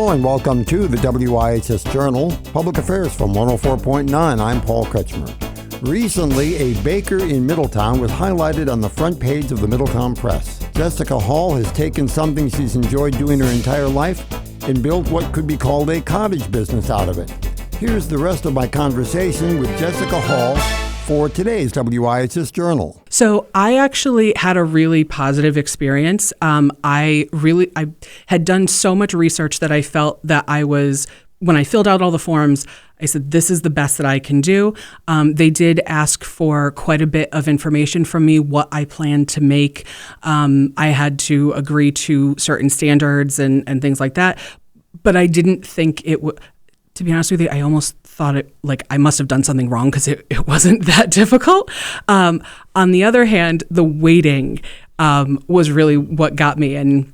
Hello and welcome to the WIHS Journal, Public Affairs from 104.9. I'm Paul Kretschmer. Recently, a baker in Middletown was highlighted on the front page of the Middletown Press. Jessica Hall has taken something she's enjoyed doing her entire life and built what could be called a cottage business out of it. Here's the rest of my conversation with Jessica Hall for today's WIHS Journal. So I actually had a really positive experience. I had done so much research that I felt that when I filled out all the forms, I said, this is the best that I can do. They did ask for quite a bit of information from me, what I planned to make. I had to agree to certain standards and things like that. But I didn't think it would. To be honest with you, I almost thought I must have done something wrong because it wasn't that difficult. On the other hand, the waiting was really what got me. And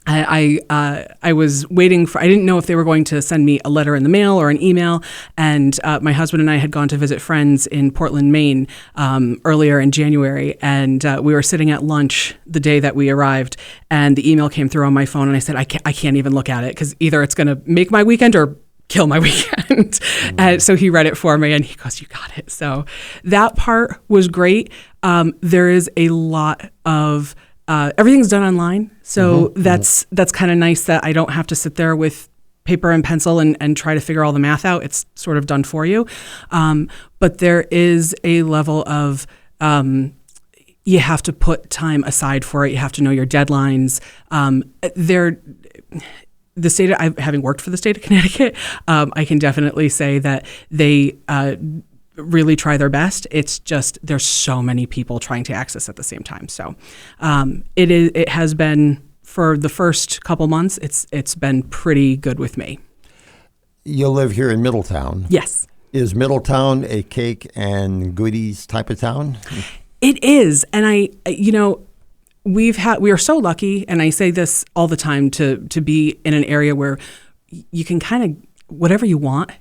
I was waiting I didn't know if they were going to send me a letter in the mail or an email. And my husband and I had gone to visit friends in Portland, Maine earlier in January. And we were sitting at lunch the day that we arrived. And the email came through on my phone. And I said, I can't even look at it because either it's going to make my weekend or kill my weekend. And so he read it for me and he goes, you got it. So that part was great. There is a lot of, everything's done online. So that's kind of nice that I don't have to sit there with paper and pencil and try to figure all the math out. It's sort of done for you. But there is a level of, you have to put time aside for it. You have to know your deadlines. The state, having worked for the state of Connecticut, I can definitely say that they really try their best. It's just there's so many people trying to access at the same time. So it has been, for the first couple months, it's been pretty good with me. You live here in Middletown. Yes. Is Middletown a cake and goodies type of town? It is, and we are so lucky, and I say this all the time, to be in an area where you can kind of, whatever you want,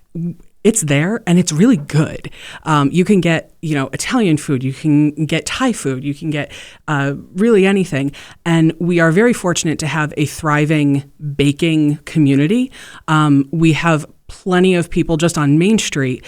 it's there and it's really good. You can get, Italian food, you can get Thai food, you can get really anything. And we are very fortunate to have a thriving baking community. We have plenty of people just on Main Street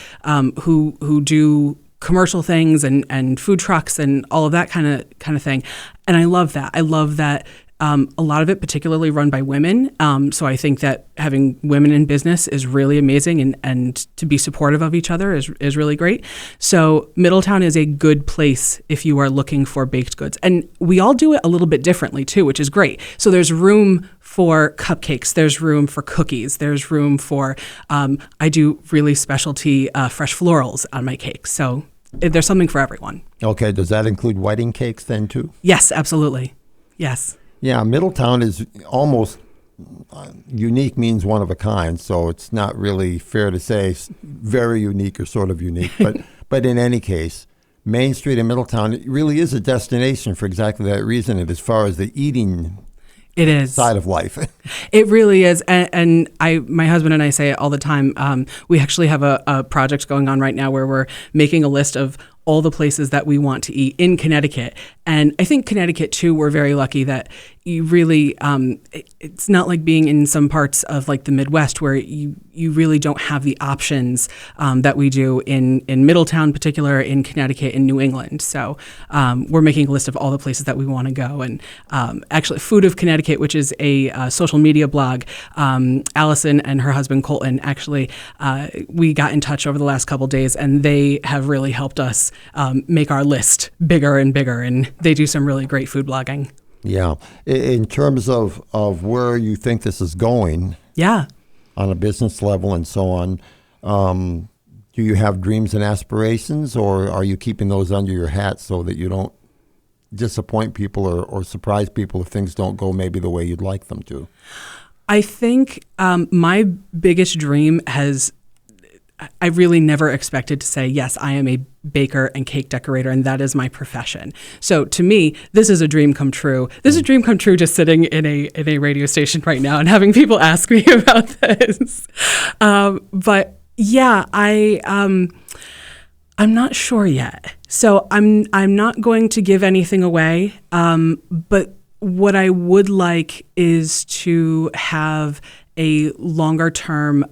who do commercial things and food trucks and all of that kind of thing. And I love that. I love that a lot of it particularly run by women. So I think that having women in business is really amazing, and to be supportive of each other is really great. So Middletown is a good place if you are looking for baked goods. And we all do it a little bit differently too, which is great. So there's room for cupcakes, there's room for cookies, there's room for, I do really specialty fresh florals on my cakes. So there's something for everyone. Okay, does that include wedding cakes then too? Yes, absolutely. Yes. Yeah, Middletown is almost unique, means one of a kind, so it's not really fair to say very unique or sort of unique. But in any case, Main Street in Middletown, it really is a destination for exactly that reason, and as far as the eating side of life. It really is. And my husband and I say it all the time. We actually have a project going on right now where we're making a list of all the places that we want to eat in Connecticut. And I think Connecticut, too, we're very lucky that you really, it's not like being in some parts of like the Midwest where you really don't have the options that we do in Middletown, in particular, in Connecticut, in New England. So we're making a list of all the places that we want to go. And actually, Food of Connecticut, which is a social media blog, Allison and her husband, Colton, actually, we got in touch over the last couple days, and they have really helped us make our list bigger and bigger. And they do some really great food blogging. Yeah. In terms of where you think this is going, yeah, on a business level and so on, do you have dreams and aspirations, or are you keeping those under your hat so that you don't disappoint people or surprise people if things don't go maybe the way you'd like them to? I think my biggest dream I really never expected to say, yes, I am a baker and cake decorator, and that is my profession. So to me, this is a dream come true. This is a dream come true just sitting in a radio station right now and having people ask me about this. But yeah, I'm not sure yet. So I'm not going to give anything away. But what I would like is to have a longer term,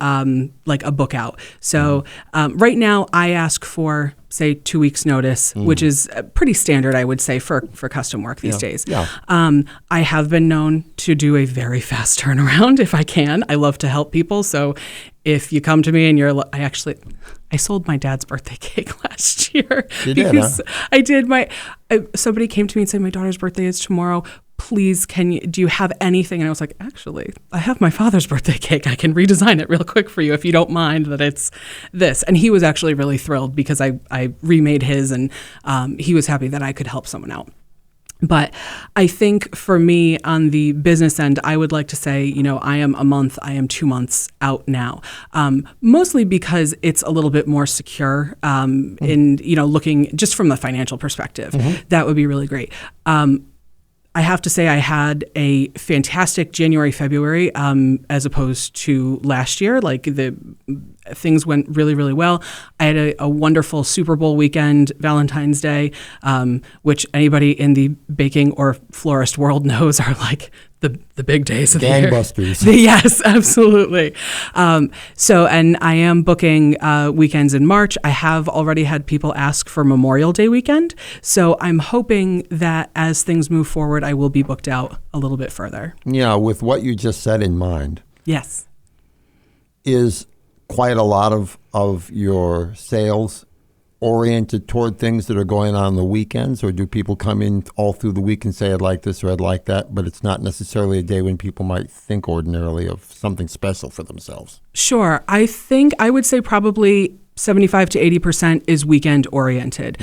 like a book out. So right now I ask for, say, 2 weeks notice, which is pretty standard, I would say, for custom work these days. Yeah. I have been known to do a very fast turnaround if I can. I love to help people. So if you come to me and I sold my dad's birthday cake last year. You did, huh? I did. Somebody came to me and said, my daughter's birthday is tomorrow. Please, do you have anything? And I was like, actually, I have my father's birthday cake. I can redesign it real quick for you if you don't mind that it's this. And he was actually really thrilled because I remade his, and he was happy that I could help someone out. But I think for me on the business end, I would like to say, I am a month, I am 2 months out now, mostly because it's a little bit more secure in, looking just from the financial perspective. That would be really great. I have to say I had a fantastic January, February, as opposed to last year. Like things went really, really well. I had a wonderful Super Bowl weekend, Valentine's Day, which anybody in the baking or florist world knows are like the big days of the year. Gangbusters. Yes, absolutely. And I am booking weekends in March. I have already had people ask for Memorial Day weekend. So I'm hoping that as things move forward, I will be booked out a little bit further. Yeah, with what you just said in mind. Yes. Is quite a lot of your sales oriented toward things that are going on the weekends, or do people come in all through the week and say, I'd like this or I'd like that, but it's not necessarily a day when people might think ordinarily of something special for themselves? Sure. I think I would say probably 75 to 80% is weekend oriented.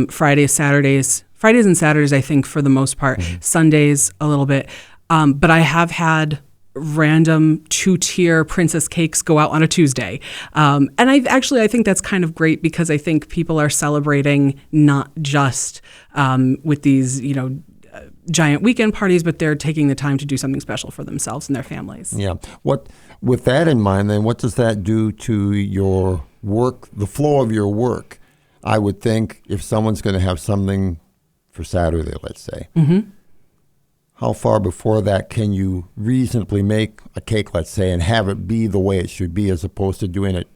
Fridays and Saturdays, I think for the most part, Sundays a little bit. But I have had random 2-tier princess cakes go out on a Tuesday. And I think that's kind of great because I think people are celebrating not just with these, giant weekend parties, but they're taking the time to do something special for themselves and their families. Yeah. With that in mind, then, what does that do to your work, the flow of your work? I would think if someone's going to have something for Saturday, let's say, how far before that can you reasonably make a cake, let's say, and have it be the way it should be, as opposed to doing it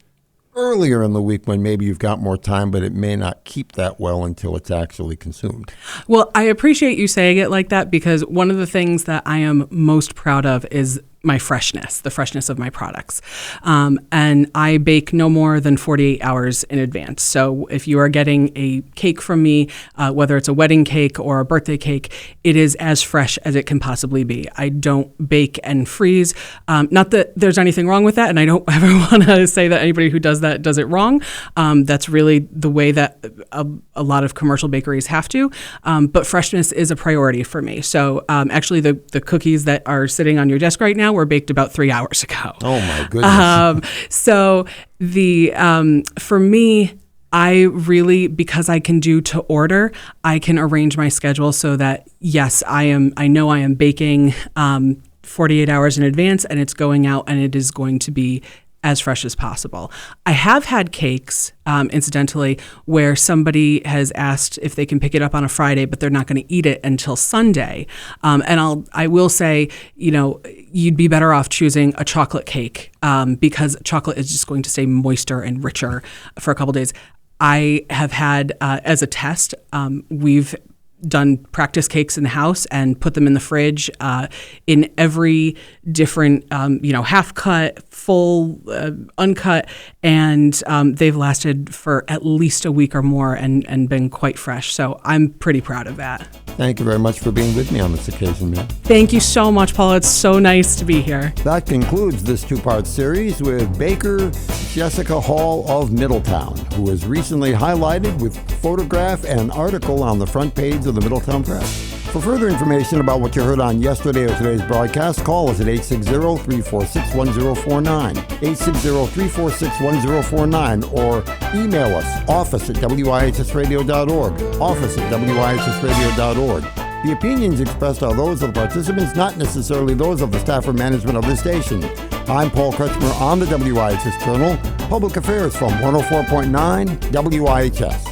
earlier in the week when maybe you've got more time, but it may not keep that well until it's actually consumed? Well, I appreciate you saying it like that, because one of the things that I am most proud of is my freshness, the freshness of my products. And I bake no more than 48 hours in advance. So if you are getting a cake from me, whether it's a wedding cake or a birthday cake, it is as fresh as it can possibly be. I don't bake and freeze. Not that there's anything wrong with that, and I don't ever want to say that anybody who does that does it wrong. That's really the way that a lot of commercial bakeries have to. But freshness is a priority for me. So actually the cookies that are sitting on your desk right now were baked about 3 hours ago. Oh my goodness. So for me, I really, because I can do to order, I can arrange my schedule so that, yes, I know I am baking 48 hours in advance, and it's going out and it is going to be as fresh as possible. I have had cakes, incidentally, where somebody has asked if they can pick it up on a Friday, but they're not going to eat it until Sunday. And I will say, you'd be better off choosing a chocolate cake because chocolate is just going to stay moister and richer for a couple days. I have had, as a test, we've done practice cakes in the house and put them in the fridge in every different, half cut, full, uncut, and they've lasted for at least a week or more and been quite fresh. So I'm pretty proud of that. Thank you very much for being with me on this occasion, ma'am. Thank you so much, Paula. It's so nice to be here. That concludes this 2-part series with baker Jessica Hall of Middletown, who was recently highlighted with photograph and article on the front page of the Middletown Press. For further information about what you heard on yesterday or today's broadcast, call us at 860-346-1049, 860-346-1049, or email us, office@wihsradio.org, office@wihsradio.org. The opinions expressed are those of the participants, not necessarily those of the staff or management of this station. I'm Paul Kretschmer on the WIHS Journal, Public Affairs from 104.9 WIHS.